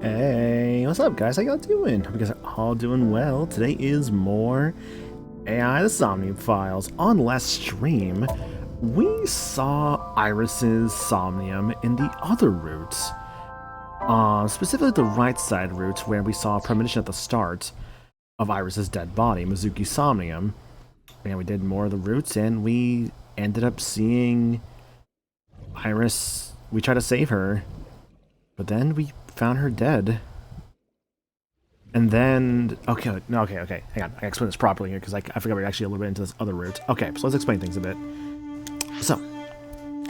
Hey, what's up, guys? How y'all doing? Hope you guys are all doing well. Today is more AI the Somnium files. On last stream, we saw Iris's Somnium in the other route. Specifically the right side route, where we saw a premonition at the start of Iris's dead body, Mizuki's Somnium. And we did more of the routes, and we ended up seeing Iris. We tried to save her, but then we found her dead. And then, okay, hang on, I gotta explain this properly here, because I forgot we're actually a little bit into this other route. Okay, so let's explain things a bit. So,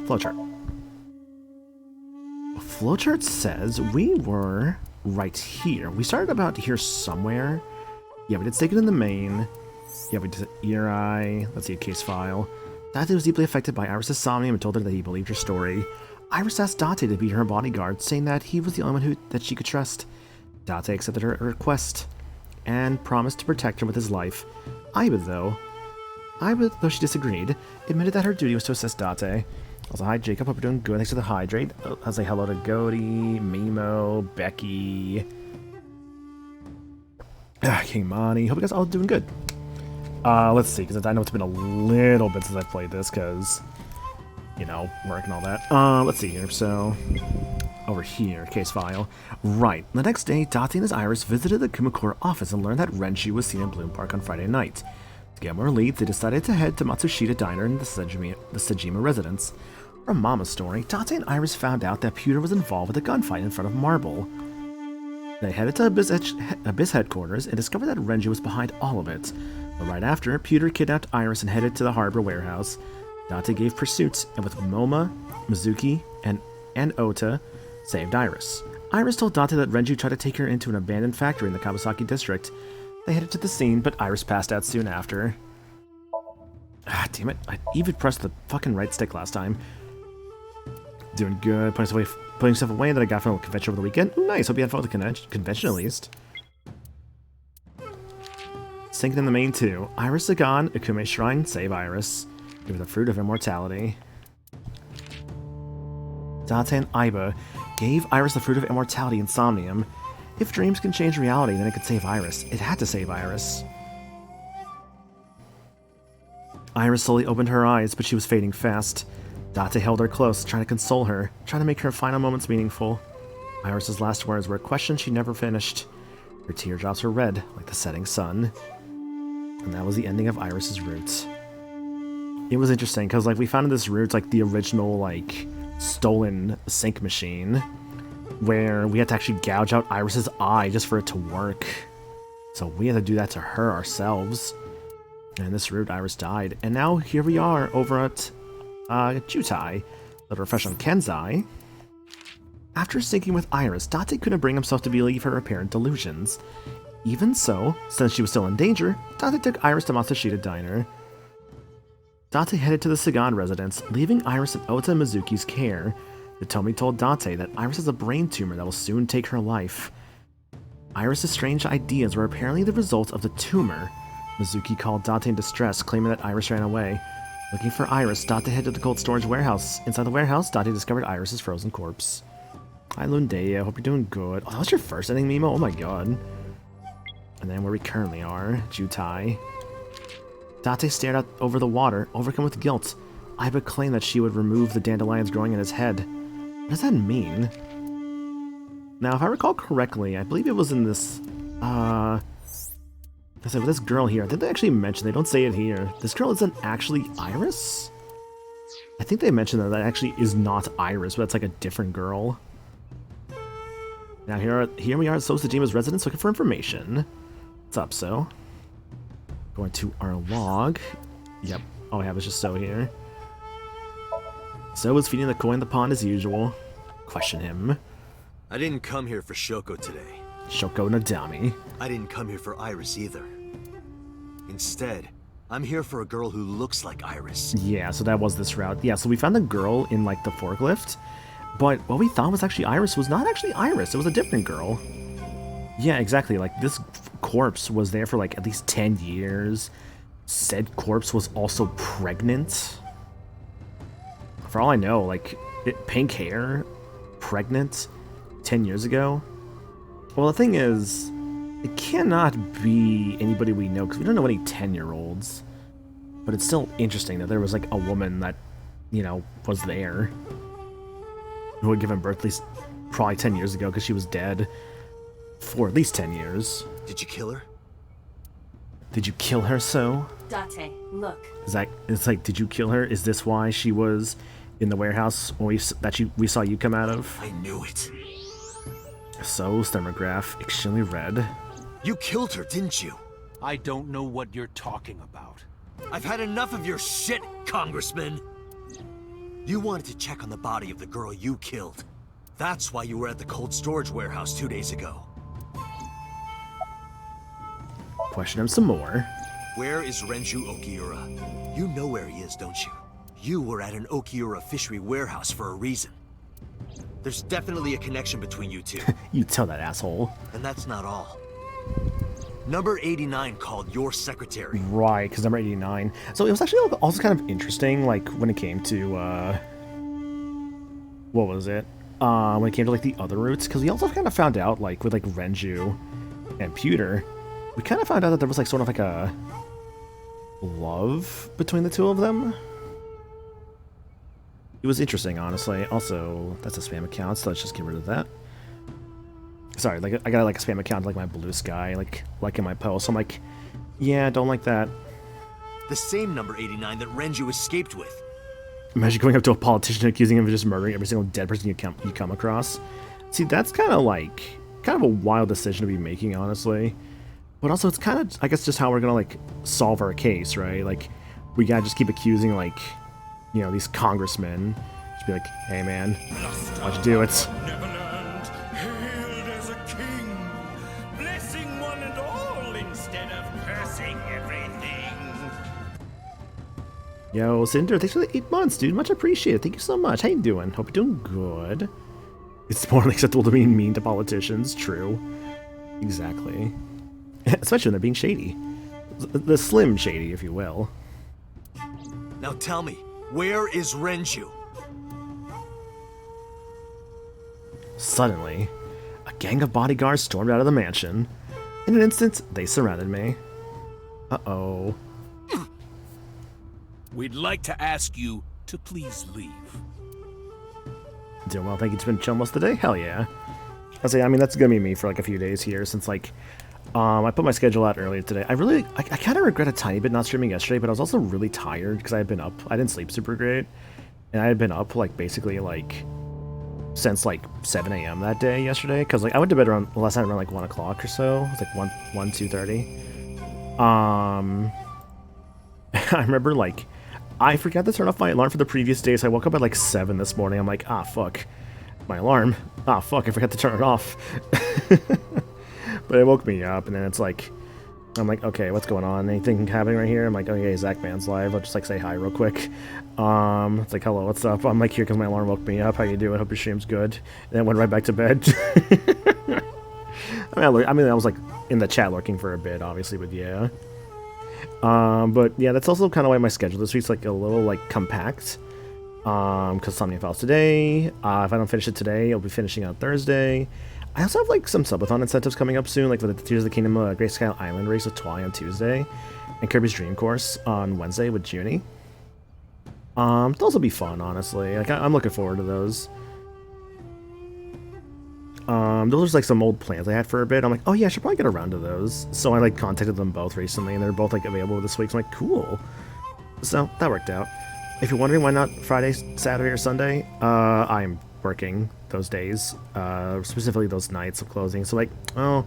flowchart. Flowchart says we were right here. We started about here somewhere. Yeah, we did stake it in the main. Yeah, we did ear eye. Let's see a case file. Date was deeply affected by Iris' Somnium and told her that he believed her story. Iris asked Date to be her bodyguard, saying that he was the only one that she could trust. Date accepted her request and promised to protect her with his life. Aiba, though she disagreed, admitted that her duty was to assist Date. Also, hi Jacob, hope you're doing good. Thanks for the hydrate. I'll say hello to Godi, Mimo, Becky, King Monty. Hope you guys are all doing good. Let's see, because I know it's been a little bit since I played this, because, you know, work and all that. Let's see here, so, over here, case file. Right, the next day, Date and his Iris visited the Kumakura office and learned that Renji was seen in Bloom Park on Friday night. To get more leads, they decided to head to Matsushita Diner in the Sejima residence. From Mama's story, Date and Iris found out that Pewter was involved with a gunfight in front of Marble. They headed to Abyss headquarters and discovered that Renji was behind all of it. But right after, Pewter kidnapped Iris and headed to the harbor warehouse. Date gave pursuit, and with Moma, Mizuki, and Ota, saved Iris. Iris told Date that Renji tried to take her into an abandoned factory in the Kawasaki district. They headed to the scene, but Iris passed out soon after. Ah, damn it. I even pressed the fucking right stick last time. Doing good. Putting stuff away that I got from the convention over the weekend. Ooh, nice. Hope you had fun with the convention at least. Sinking in the main too. Iris Sagan, Akume Shrine, save Iris. Give her the fruit of immortality. Date and Aiba gave Iris the fruit of immortality in Somnium. If dreams can change reality, then it could save Iris. It had to save Iris. Iris slowly opened her eyes, but she was fading fast. Date held her close, trying to console her, trying to make her final moments meaningful. Iris's last words were a question she never finished. Her teardrops were red, like the setting sun. And that was the ending of Iris's route. It was interesting, because, like, we found in this route, like, the original, like, stolen sync machine, where we had to actually gouge out Iris's eye just for it to work. So we had to do that to her ourselves. And in this route, Iris died. And now here we are over at Jutai, the refresh on Ken's eye. After syncing with Iris, Date couldn't bring himself to believe her apparent delusions. Even so, since she was still in danger, Date took Iris to Matsushita Diner. Date headed to the Sagan residence, leaving Iris in Ota Mizuki's care. Hitomi told Date that Iris has a brain tumor that will soon take her life. Iris' strange ideas were apparently the result of the tumor. Mizuki called Date in distress, claiming that Iris ran away. Looking for Iris, Date headed to the cold storage warehouse. Inside the warehouse, Date discovered Iris' frozen corpse. Hi Lundeya, hope you're doing good. Oh, that was your first ending, Mimo? Oh my god. And then where we currently are, Jutai. Date stared out over the water, overcome with guilt. Aiba claimed that she would remove the dandelions growing in his head. What does that mean? Now, if I recall correctly, I believe it was in this, I said, with this girl here, I think they actually mentioned, they don't say it here, this girl isn't actually Iris? I think they mentioned that actually is not Iris, but it's like a different girl. Now here we are at Sosajima's residence looking for information. What's up, So? Going to our log. Yep, all I have is just So here. So was feeding the koi in the pond as usual. Question him. I didn't come here for Shoko today. Shoko Nadami. I didn't come here for Iris either. Instead, I'm here for a girl who looks like Iris. Yeah, so that was this route. Yeah, so we found the girl in, like, the forklift, but what we thought was actually Iris was not actually Iris. It was a different girl. Yeah, exactly. Like, this corpse was there for, like, at least 10 years. Said corpse was also pregnant. For all I know, like, pink hair, pregnant, 10 years ago. Well, the thing is, it cannot be anybody we know, because we don't know any 10-year-olds. But it's still interesting that there was, like, a woman that, you know, was there. Who had given birth at least probably 10 years ago, because she was dead for at least 10 years. Did you kill her? Did you kill her, so? Date, look. It's like, did you kill her? Is this why she was in the warehouse when we saw you come out of? I knew it. So, thermograph, extremely red. You killed her, didn't you? I don't know what you're talking about. I've had enough of your shit, Congressman. You wanted to check on the body of the girl you killed. That's why you were at the cold storage warehouse 2 days ago. Question him some more. Where is Renju Okiura? You know where he is, don't you? You were at an Okiura fishery warehouse for a reason. There's definitely a connection between you two. You tell that asshole. And that's not all. Number 89 called your secretary. Right, because number 89. So it was actually also kind of interesting, like, when it came to, what was it? When it came to, like, the other routes, because we also kind of found out, like, with, like, Renju and Pewter, we kind of found out that there was, like, sort of, like, a love between the two of them. It was interesting, honestly. Also, that's a spam account, so let's just get rid of that. Sorry, like, I got, like, a spam account, like, my Blue Sky, like, liking my post. I'm like, yeah, don't like that. The same number 89 that Renju escaped with. Imagine going up to a politician and accusing him of just murdering every single dead person you come across. See, that's kind of a wild decision to be making, honestly. But also, it's kind of, I guess, just how we're gonna, like, solve our case, right? Like, we gotta just keep accusing, like, you know, these congressmen. Just be like, hey, man, why'd you do it? Yo, Cinder, thanks for the 8 months, dude. Much appreciated. Thank you so much. How you doing? Hope you're doing good. It's more unacceptable to be mean to politicians. True. Exactly. Especially when they're being shady. The slim shady, if you will. Now tell me, where is Renju? Suddenly, a gang of bodyguards stormed out of the mansion. In an instant, they surrounded me. Uh-oh. We'd like to ask you to please leave. Doing well, thank you. It's been chill most of the day? Hell yeah. I mean, that's gonna be me for like a few days here since like, I put my schedule out earlier today. I kind of regret a tiny bit not streaming yesterday, but I was also really tired because I had been up. I didn't sleep super great. And I had been up like basically like since like 7 a.m. that day yesterday. Because like I went to bed around last night around like 1 o'clock or so. It was like 2:30. I remember like I forgot to turn off my alarm for the previous day, so I woke up at like 7 this morning. I'm like, ah, fuck. My alarm. Ah, fuck, I forgot to turn it off. But it woke me up, and then it's like, I'm like, okay, what's going on? Anything happening right here? I'm like, okay, Zach Man's live. I'll just like say hi real quick. It's like, hello, what's up? I'm like here because my alarm woke me up. How you doing? Hope your stream's good. And then went right back to bed. I mean, I was like in the chat lurking for a bit, obviously, but yeah. But yeah, that's also kind of why my schedule this week's like a little like compact. Because Somnium files today. If I don't finish it today, I'll be finishing on Thursday. I also have like some subathon incentives coming up soon, like for the Tears of the Kingdom Grayscale Island race with Twi on Tuesday, and Kirby's Dream Course on Wednesday with Junie. Those will be fun, honestly. Like I'm looking forward to those. Those are like some old plans I had for a bit. I'm like, oh yeah, I should probably get around to those. So I like contacted them both recently, and they're both like available this week. So I'm like, cool. So that worked out. If you're wondering why not Friday, Saturday, or Sunday, I'm working those days, specifically those nights of closing. So like, oh,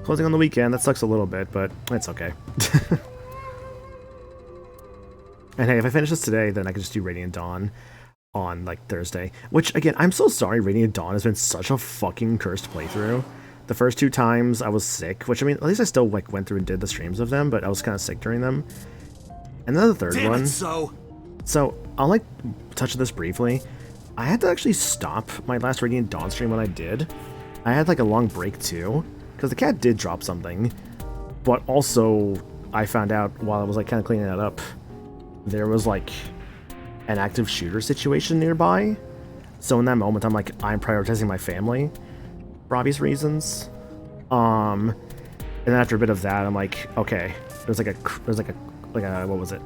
closing on the weekend, that sucks a little bit, but it's okay. And hey, if I finish this today, then I can just do Radiant Dawn on like Thursday. Which again, I'm so sorry, Radiant Dawn has been such a fucking cursed playthrough. The first 2 times I was sick, which I mean, at least I still like went through and did the streams of them, but I was kind of sick during them. And then the third Damn one. it, So I'll like touch on this briefly. I had to actually stop my last Radiant Dawn stream when I did. I had like a long break too, because the cat did drop something. But also, I found out while I was like kind of cleaning that up, there was like an active shooter situation nearby. So in that moment, I'm like, I'm prioritizing my family for obvious reasons. And then after a bit of that, I'm like, okay, there's like a, what was it?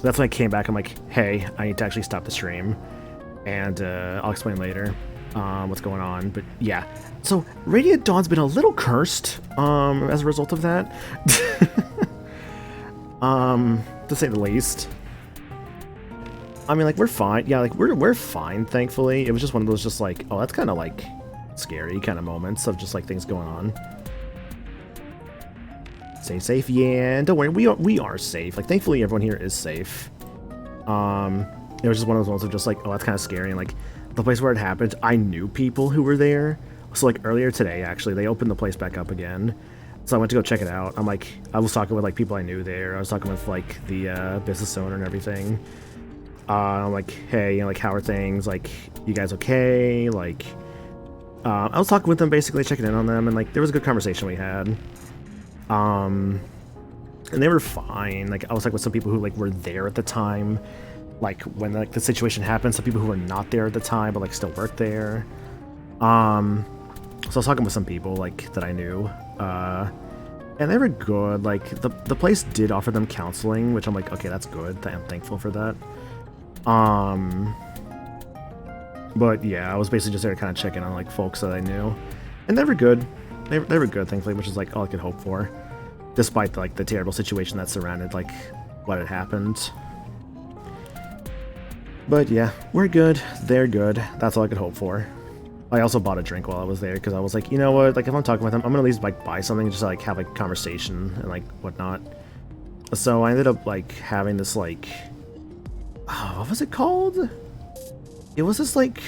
That's when I came back. I'm like, hey, I need to actually stop the stream, and I'll explain later what's going on. But yeah, so Radiant Dawn's been a little cursed as a result of that, to say the least. I mean, like, we're fine. Yeah, like, we're fine, thankfully. It was just one of those just like, oh, that's kind of like scary kind of moments of just like things going on. Stay safe, yeah. And don't worry, we are safe. Like, thankfully, everyone here is safe. It was just one of those ones of just like, oh, that's kind of scary. And like, the place where it happened, I knew people who were there. So like earlier today, actually, they opened the place back up again. So I went to go check it out. I'm like, I was talking with like people I knew there. I was talking with like the business owner and everything. I'm like, hey, you know, like, how are things? Like, you guys okay? Like, I was talking with them, basically checking in on them, and like, there was a good conversation we had. And they were fine. Like, I was like with some people who like were there at the time, like when like the situation happened. Some people who were not there at the time, but like still worked there. So I was talking with some people like that I knew, and they were good. Like, the place did offer them counseling, which I'm like, okay, that's good. I'm thankful for that. But yeah, I was basically just there to kind of check in on like folks that I knew, and they were good. They were good, thankfully, which is like all I could hope for, despite like the terrible situation that surrounded like what had happened. But yeah, we're good. They're good. That's all I could hope for. I also bought a drink while I was there because I was like, you know what? Like, if I'm talking with them, I'm gonna at least like buy something just to like have a conversation and like whatnot. So I ended up like having this like, oh, what was it called? It was this like,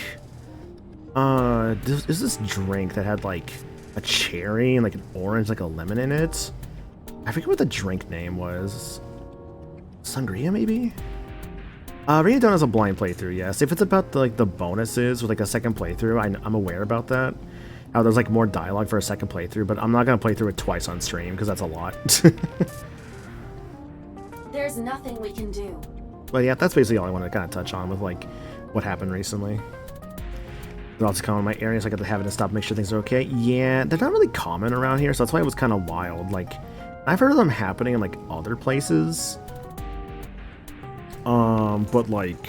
is this drink that had like a cherry and like an orange, like a lemon in it. I forget what the drink name was. Sangria, maybe? Radiant Dawn has a blind playthrough, yes. If it's about the, like the bonuses with like a second playthrough, I'm aware about that. How there's like more dialogue for a second playthrough, but I'm not gonna play through it twice on stream because that's a lot. There's nothing we can do. But yeah, that's basically all I wanted to kind of touch on with like what happened recently. They're also coming in my area, so I got to have to stop, make sure things are okay. Yeah, they're not really common around here, so that's why it was kind of wild. Like, I've heard of them happening in like other places. But like,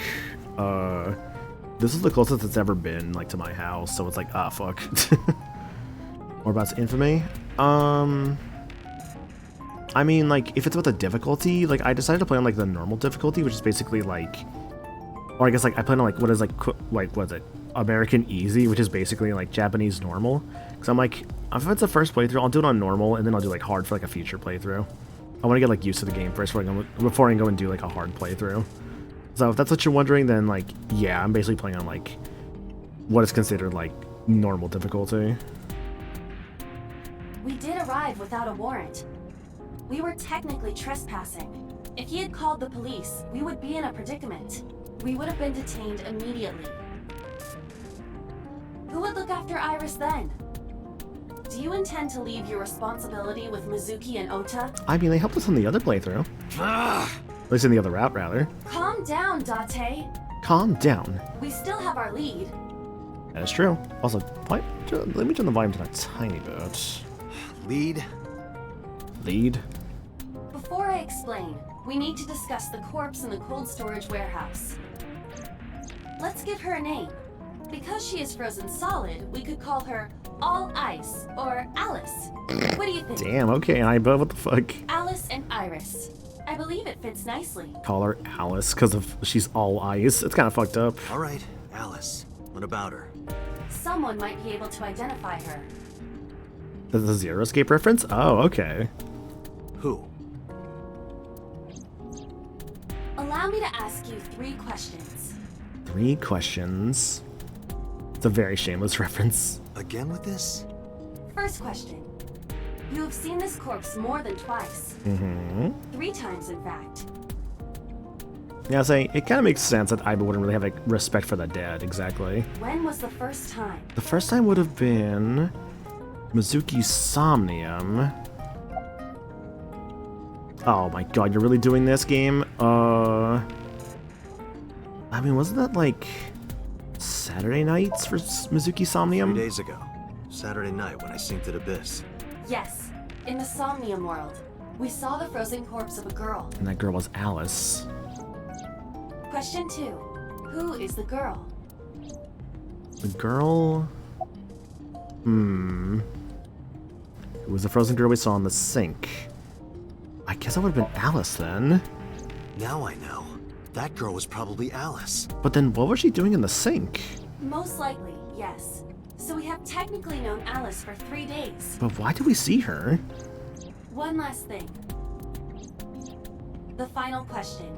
this is the closest it's ever been like to my house, so it's like, ah, fuck. More about infamy. I mean, like, if it's about the difficulty, like, I decided to play on like the normal difficulty, which is basically like, or I guess like I played on like what is what is it? American Easy, which is basically like Japanese normal. Because I'm like, if it's the first playthrough, I'll do it on normal, and then I'll do like hard for like a future playthrough. I want to get like used to the game first before I go and do like a hard playthrough. So if that's what you're wondering, then like, yeah, I'm basically playing on like what is considered like normal difficulty. We did arrive without a warrant. We were technically trespassing. If he had called the police, we would be in a predicament. We would have been detained immediately. Who would look after Iris then? Do you intend to leave your responsibility with Mizuki and Ota? I mean, they helped us on the other playthrough. At least in the other route, rather. Calm down, Date. Calm down. We still have our lead. That is true. Also, let me turn the volume down a tiny bit. Lead? Lead? Before I explain, we need to discuss the corpse in the cold storage warehouse. Let's give her a name. Because she is frozen solid, we could call her All Ice or Alice. What do you think? Damn, okay, but what the fuck? Alice and Iris. I believe it fits nicely. Call her Alice because of she's all ice. It's kind of fucked up. All right, Alice. What about her? Someone might be able to identify her. This is a Zero Escape reference? Oh, okay. Who? Allow me to ask you 3 questions. 3 questions. It's a very shameless reference. Again with this? First question. You have seen this corpse more than twice. 3 times, in fact. Yeah, it kind of makes sense that Aiba wouldn't really have like respect for the dead, exactly. When was the first time? The first time would have been Mizuki's Somnium. Oh my god, you're really doing this game? I mean, wasn't that like Saturday nights for Mizuki Somnium? 3 days ago. Saturday night when I synced at Abyss. Yes, in the Somnium world. We saw the frozen corpse of a girl. And that girl was Alice. Question 2. Who is the girl? The girl... It was the frozen girl we saw in the sink. I guess that would have been Alice then. Now I know. That girl was probably Alice. But then what was she doing in the sink? Most likely, yes. So we have technically known Alice for 3 days. But why did we see her? One last thing. The final question.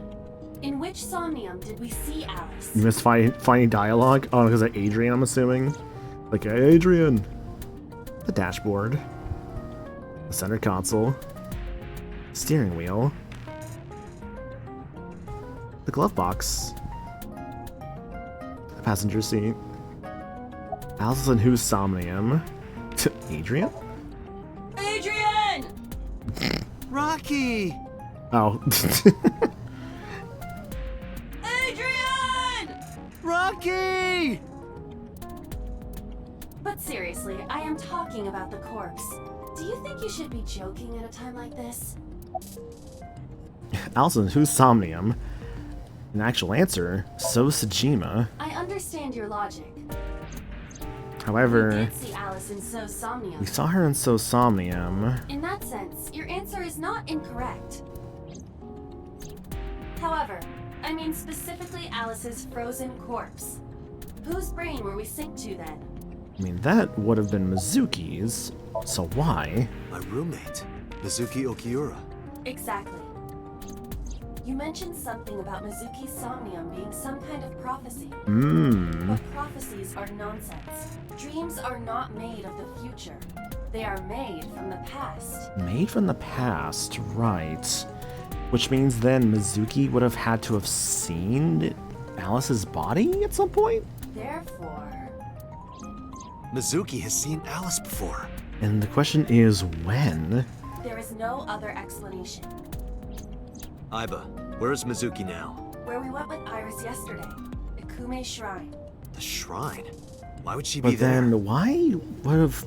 In which Somnium did we see Alice? You missed finding dialogue? Oh, because of Adrian, I'm assuming. Like, hey, Adrian. The dashboard. The center console. Steering wheel. The glove box. The passenger seat. Alice in whose Somnium? Adrian? Adrian! Rocky! Oh. Adrian! Rocky! But seriously, I am talking about the corpse. Do you think you should be joking at a time like this? Alice in whose Somnium? An actual answer, so Sejima. I understand your logic. We However, did see Alice in So Somnium. we saw her in So Somnium. In that sense, your answer is not incorrect. However, I mean specifically Alice's frozen corpse. Whose brain were we synced to then? I mean, that would have been Mizuki's, so why? My roommate, Mizuki Okiura. Exactly. You mentioned something about Mizuki's Somnium being some kind of prophecy. But prophecies are nonsense. Dreams are not made of the future. They are made from the past. Made from the past, right. Which means then Mizuki would have had to have seen Alice's body at some point? Therefore... Mizuki has seen Alice before. And the question is, when? there is no other explanation. Aiba, where is Mizuki now? Where we went with Iris yesterday. Ikume Shrine. The shrine? Why would she be But there? then why would have...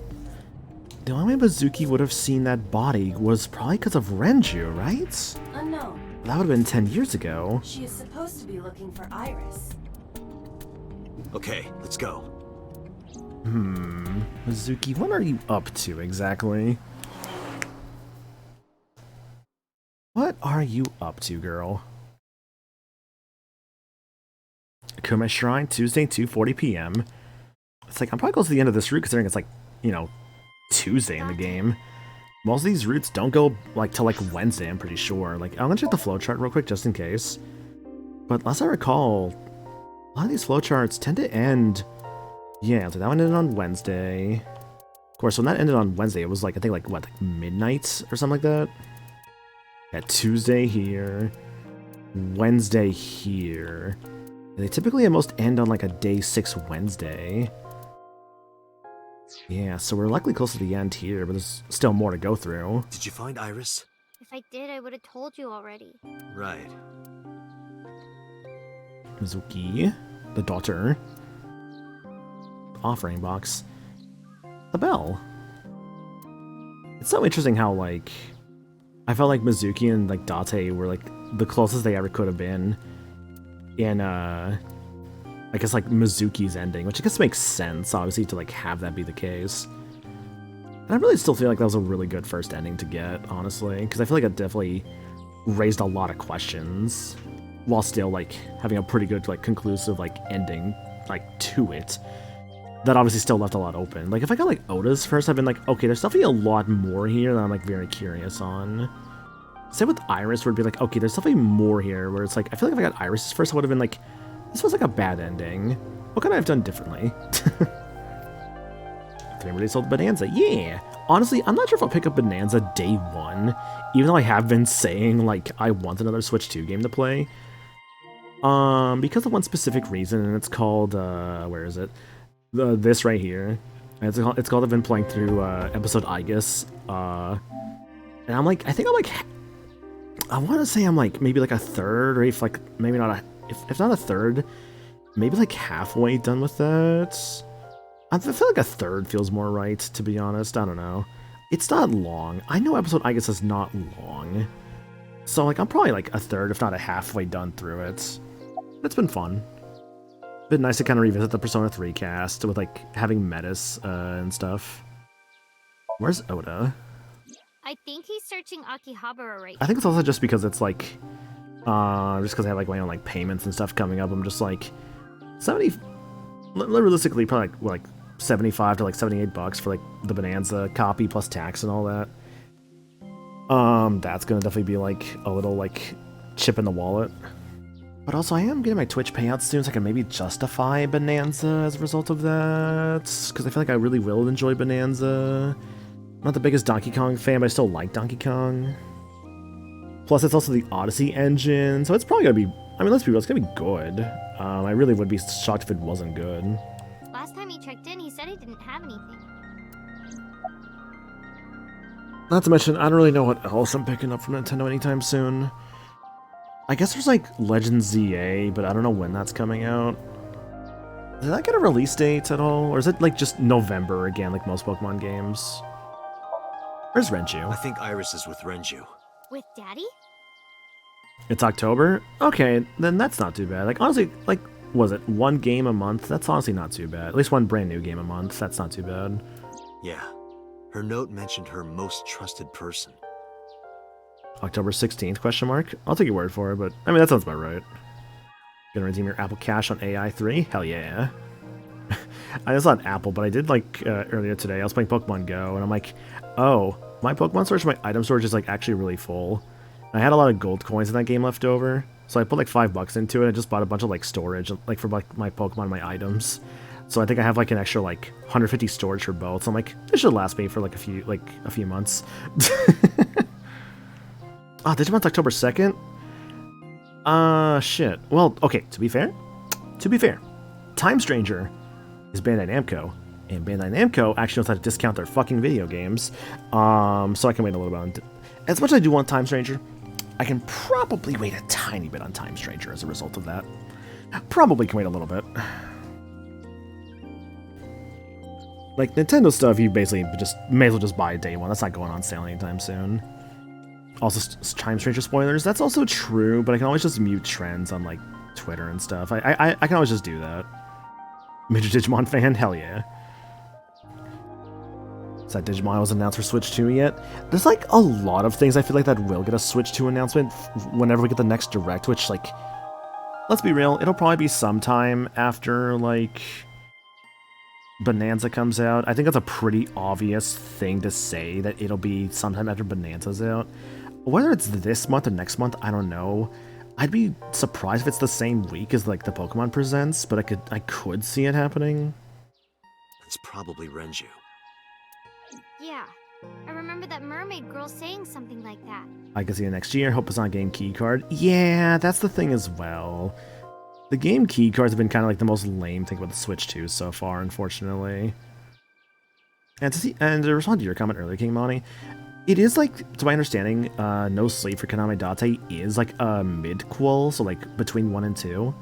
The only way Mizuki would have seen that body was probably because of Renju, right? Unknown. That would have been 10 years ago. She is supposed to be looking for Iris. Okay, let's go. Mizuki, what are you up to exactly? What are you up to, girl? Ikume Shrine, Tuesday, 2:40 p.m. It's like, I'm probably close to the end of this route considering it's like, you know, Tuesday in the game. Most of these routes don't go like till like Wednesday, I'm pretty sure. Like, I'm gonna check the flowchart real quick just in case. But last I recall, a lot of these flowcharts tend to end. Yeah, so that one ended on Wednesday. Of course, when that ended on Wednesday, it was like, I think like, what, like midnight or something like that? Yeah, Tuesday here. Wednesday here. And they typically at most end on like a day 6 Wednesday. Yeah, so we're likely close to the end here, but there's still more to go through. Did you find Iris? If I did, I would have told you already. Right. Mizuki, the daughter. Offering box. The bell. It's so interesting how, like, I felt like Mizuki and, like, Date were, like, the closest they ever could have been in, I guess, like, Mizuki's ending, which I guess makes sense, obviously, to, like, have that be the case. And I really still feel like that was a really good first ending to get, honestly, because I feel like it definitely raised a lot of questions, while still, like, having a pretty good, like, conclusive, like, ending, like, to it. That obviously still left a lot open. Like, if I got, like, Oda's first, I've been like, okay, there's definitely a lot more here that I'm, like, very curious on. Same with Iris, where it'd be like, okay, there's definitely more here, where it's like, I feel like if I got Iris first, I would have been like, this was, like, a bad ending. What could I have done differently? 3 days old Bonanza, yeah! Honestly, I'm not sure if I'll pick up Bonanza day 1, even though I have been saying, like, I want another Switch 2 game to play. Because of one specific reason, and it's called, where is it? This right here. It's called I've been playing through episode Aegis. And I'm like, I think I'm like, I want to say I'm like maybe like a third, or if like maybe not a, if not a third, maybe like halfway done with that. I feel like a third feels more right, to be honest. I don't know. It's not long. I know episode I guess is not long. So like I'm probably like a third, if not a halfway done through it. It's been fun. Been nice to kind of revisit the Persona 3 cast with like having Metis and stuff. Where's Oda? I think he's searching Akihabara right I think it's also just because it's like, just because I have like my own like payments and stuff coming up. I'm just like 70, realistically probably like 75 to like $78 for like the Bonanza copy plus tax and all that. That's gonna definitely be like a little like chip in the wallet. But also I am getting my Twitch payouts soon, so I can maybe justify Bonanza as a result of that. Because I feel like I really will enjoy Bonanza. I'm not the biggest Donkey Kong fan, but I still like Donkey Kong. Plus it's also the Odyssey engine, so it's probably gonna be, I mean let's be real, it's gonna be good. I really would be shocked if it wasn't good. Last time he checked in, he said he didn't have anything. Not to mention, I don't really know what else I'm picking up from Nintendo anytime soon. I guess there's like Legend ZA, but I don't know when that's coming out. Did that get a release date at all? Or is it like just November again, like most Pokemon games? Where's Renju? I think Iris is with Renju. With Daddy? It's October? Okay, then that's not too bad. Like, honestly, like, was it one game a month? That's honestly not too bad. At least one brand new game a month. That's not too bad. Yeah. Her note mentioned her most trusted person. October 16th, question mark? I'll take your word for it, but, I mean, that sounds about right. Gonna redeem your Apple Cash on AI3? Hell yeah. I it's not Apple, but I did, like, earlier today, I was playing Pokemon Go, and I'm like, oh, my Pokemon storage, my item storage is, like, actually really full. I had a lot of gold coins in that game left over, so I put, like, $5 into it, and I just bought a bunch of, like, storage, like, for, like, my Pokemon and my items. So I think I have, like, an extra, like, 150 storage for both, so I'm like, this should last me for, like, a few months. Oh, Digimon's October 2nd? Shit. Well, okay, to be fair, Time Stranger is Bandai Namco, and Bandai Namco actually knows how to discount their fucking video games, so I can wait a little bit. As much as I do want Time Stranger, I can probably wait a tiny bit on Time Stranger as a result of that. Probably can wait a little bit. Like, Nintendo stuff, you basically just may as well just buy day one. That's not going on sale anytime soon. Also, Time Stranger spoilers, that's also true, but I can always just mute trends on, like, Twitter and stuff. I can always just do that. Major Digimon fan? Hell yeah. Is that Digimon was announced for Switch 2 yet? There's, like, a lot of things I feel like that will get a Switch 2 announcement whenever we get the next Direct, which, like, let's be real, it'll probably be sometime after, like, Bonanza comes out. I think that's a pretty obvious thing to say, that it'll be sometime after Bonanza's out. Whether it's this month or next month, I don't know. I'd be surprised if it's the same week as, like, the Pokemon Presents, but I could see it happening. It's probably Renju. Yeah. I remember that mermaid girl saying something like that. I can see it next year. Hope it's not game key card. Yeah, that's the thing as well. The game key cards have been kind of like the most lame thing about the Switch 2 so far, unfortunately. And to respond to your comment earlier, King Monty, it is like, to my understanding, No Sleep for Kaname Date is like a mid-quel, so like between 1 and 2.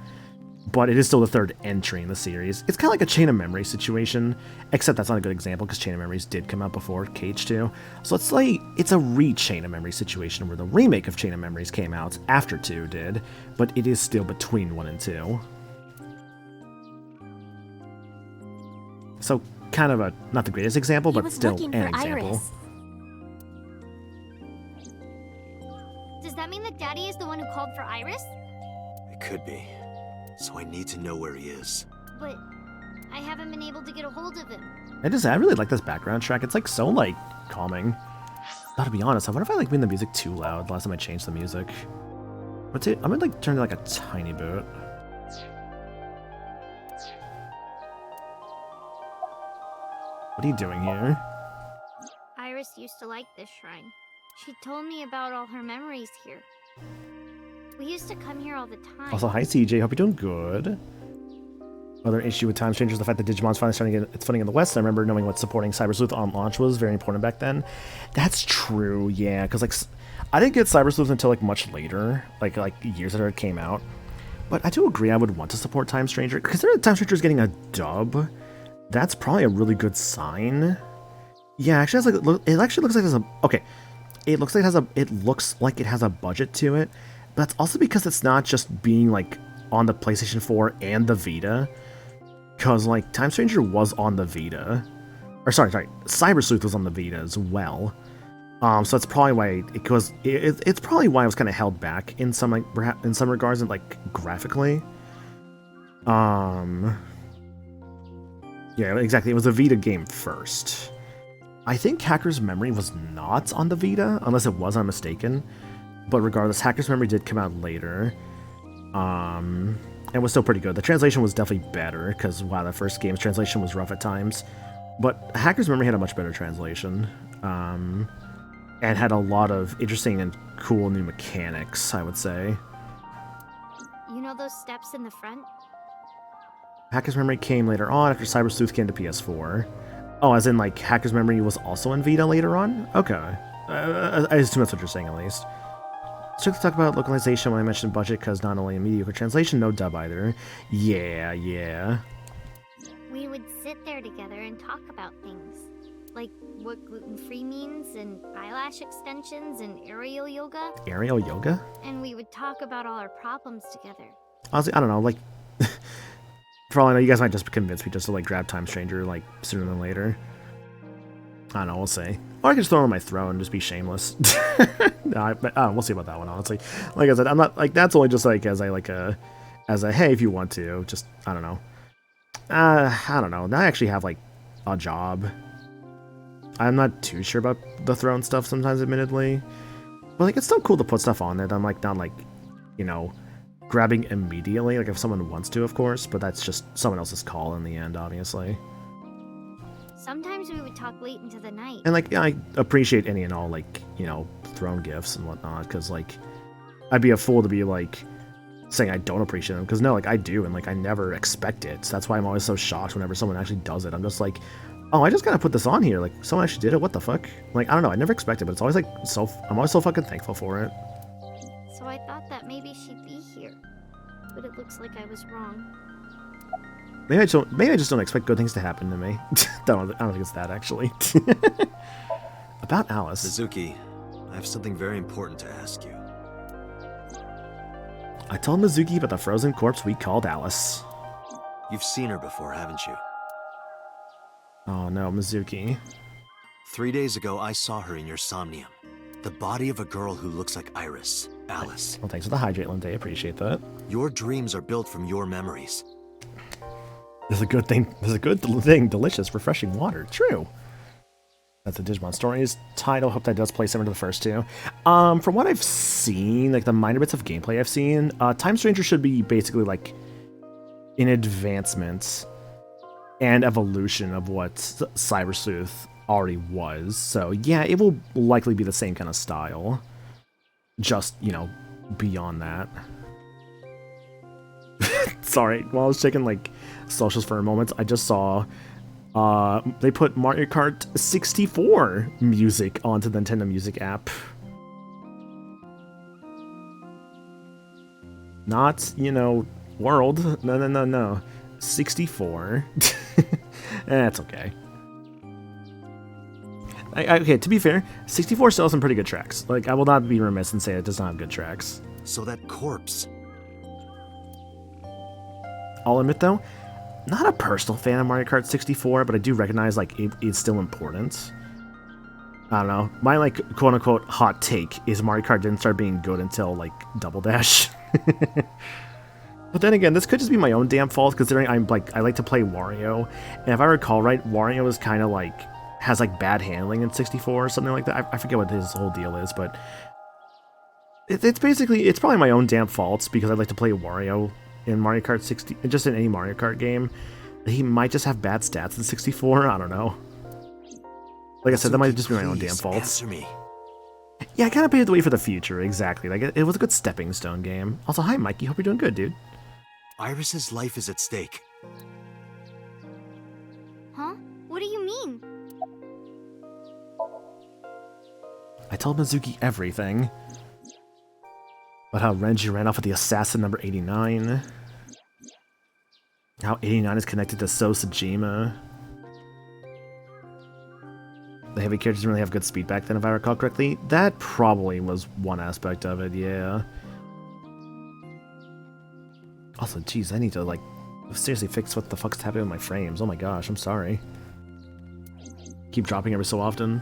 But it is still the third entry in the series. It's kind of like a Chain of Memories situation, except that's not a good example because Chain of Memories did come out before KH2. So it's like, it's a re-Chain of Memories situation where the remake of Chain of Memories came out after 2 did, but it is still between 1 and 2. So kind of a, not the greatest example, but still an example. Iris. Does that mean that Daddy is the one who called for Iris? It could be. So I need to know where he is. But I haven't been able to get a hold of him. I really like this background track. It's like so like calming. But to be honest, I wonder if I like made the music too loud last time I changed the music. But I'm gonna like turn it like a tiny bit. What are you doing here? Iris used to like this shrine. She told me about all her memories here. We used to come here all the time. Also, hi CJ, hope you're doing good. Another issue with Time Stranger is the fact that Digimon's finally starting to get its footing in the West. I remember knowing what supporting Cyber Sleuth on launch was very important back then. That's true, yeah, because like I didn't get Cyber Sleuth until like much later, like years after it came out. But I do agree I would want to support Time Stranger. Considering Time Stranger is getting a dub, that's probably a really good sign. Yeah, actually, it actually looks like there's a okay. It looks like it has a budget to it, but that's also because it's not just being like on the PlayStation 4 and the Vita. Because like Time Stranger was on the Vita, or sorry, Cyber Sleuth was on the Vita as well. So that's probably why it's probably why I was kind of held back in some regards, and like graphically. Yeah, exactly. It was a Vita game first. I think Hacker's Memory was not on the Vita, unless it was, I'm mistaken. But regardless, Hacker's Memory did come out later. And was still pretty good. The translation was definitely better, because, wow, the first game's translation was rough at times. But Hacker's Memory had a much better translation. And had a lot of interesting and cool new mechanics, I would say. You know those steps in the front? Hacker's Memory came later on after Cyber Sleuth came to PS4. Oh, as in, like, Hacker's Memory was also in Vita later on? Okay. I assume that's what you're saying, at least. Strictly talk about localization when I mentioned budget, because not only a mediocre translation, no dub either. Yeah. We would sit there together and talk about things. Like what gluten-free means, and eyelash extensions, and aerial yoga. Aerial yoga? And we would talk about all our problems together. Honestly, I don't know, like... For all I know, you guys might just convince me just to, like, grab Time Stranger, like, sooner than later. I don't know, we'll see. Or I can just throw it on my throne and just be shameless. No, we'll see about that one, honestly. Like I said, I'm not, like, that's only just, like, as a, hey, if you want to, just, I don't know. I don't know. Now I actually have, like, a job. I'm not too sure about the throne stuff sometimes, admittedly. But, like, it's still cool to put stuff on there that I'm, like, not, like, you know, grabbing immediately, like if someone wants to, of course, but that's just someone else's call in the end, obviously. Sometimes we would talk late into the night. And like, I appreciate any and all, like, you know, throne gifts and whatnot, because like, I'd be a fool to be like saying I don't appreciate them, because no, like I do, and like I never expect it. So that's why I'm always so shocked whenever someone actually does it. I'm just like, oh, I just gotta put this on here. Like someone actually did it. What the fuck? Like I don't know. I never expect it, but it's always like I'm always so fucking thankful for it. So I thought that maybe she'd be here, but it looks like I was wrong. Maybe I just don't expect good things to happen to me. I don't think it's that, actually. About Alice. Mizuki, I have something very important to ask you. I told Mizuki about the frozen corpse we called Alice. You've seen her before, haven't you? Oh no, Mizuki. 3 days ago, I saw her in your Somnium. The body of a girl who looks like Iris, Alice. Well, thanks for the hydrate, Linday. Appreciate that. Your dreams are built from your memories. There's a good thing. Delicious, refreshing water. True. That's the Digimon Stories title. Hope that does play similar to the first two. From what I've seen, like the minor bits of gameplay I've seen, Time Stranger should be basically like an advancement and evolution of what Cyber Sleuth already was. So yeah, it will likely be the same kind of style. Just, you know, beyond that. Sorry, while I was checking like socials for a moment, I just saw they put Mario Kart 64 music onto the Nintendo Music app. Not, you know, World. No. 64. That's okay. Okay, to be fair, 64 still has some pretty good tracks. Like, I will not be remiss and say it does not have good tracks. So that corpse... I'll admit, though, not a personal fan of Mario Kart 64, but I do recognize, like, it's still important. I don't know. My, like, quote-unquote hot take is Mario Kart didn't start being good until, like, Double Dash. But then again, this could just be my own damn fault, considering I like to play Wario, and if I recall right, Wario is kind of, like, has, like, bad handling in 64 or something like that. I forget what his whole deal is, but... It's probably my own damn fault, because I like to play Wario in Mario Kart 60, just in any Mario Kart game. He might just have bad stats in 64, I don't know. Like I said, that might just be my own damn fault. Answer me. Yeah, I kind of paved the way for the future, exactly. Like, it was a good stepping stone game. Also, hi Mikey, hope you're doing good, dude. Iris's life is at stake. Huh? What do you mean? I told Mizuki everything. About how Renji ran off with the assassin number 89. How 89 is connected to So Sajima. the heavy characters didn't really have good speed back then, if I recall correctly. That probably was one aspect of it, yeah. Also, geez, I need to, like, seriously fix what the fuck's happening with my frames. Oh my gosh, I'm sorry. Keep dropping every so often.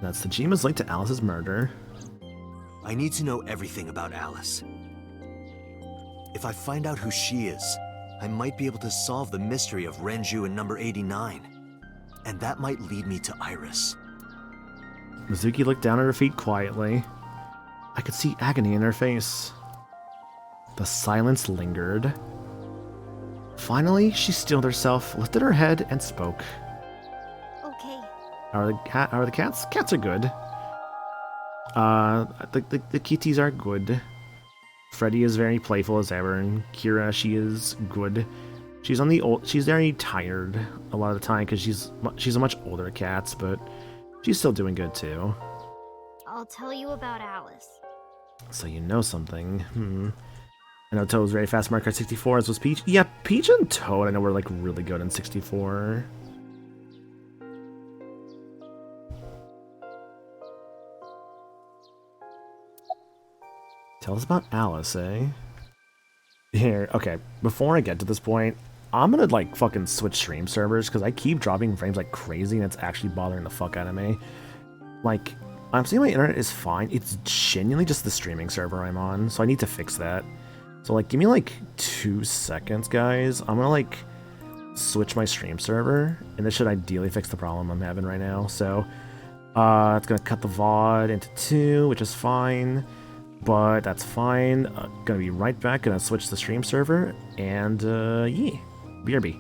That's Tajima's link to Alice's murder. I need to know everything about Alice. If I find out who she is, I might be able to solve the mystery of Renju and number 89. And that might lead me to Iris. Mizuki looked down at her feet quietly. I could see agony in her face. The silence lingered. Finally, she steeled herself, lifted her head, and spoke. Okay. How are the cats? Cats are good. The kitties are good. Freddy is very playful as ever, and Kira, she is good. She's very tired a lot of the time because she's a much older cat, but she's still doing good too. I'll tell you about Alice. So you know something. I know Toad was very fast marker at 64, as was Peach. Yeah, Peach and Toad I know were like really good in 64. Tell us about Alice, eh? Here, okay, before I get to this point, I'm gonna like fucking switch stream servers because I keep dropping frames like crazy and it's actually bothering the fuck out of me. Like, I'm seeing my internet is fine. It's genuinely just the streaming server I'm on, so I need to fix that. So like, give me like 2 seconds, guys. I'm gonna like switch my stream server, and this should ideally fix the problem I'm having right now. So, it's gonna cut the VOD into 2, which is fine. But that's fine. Gonna be right back. Gonna switch the stream server. And, yeah. BRB.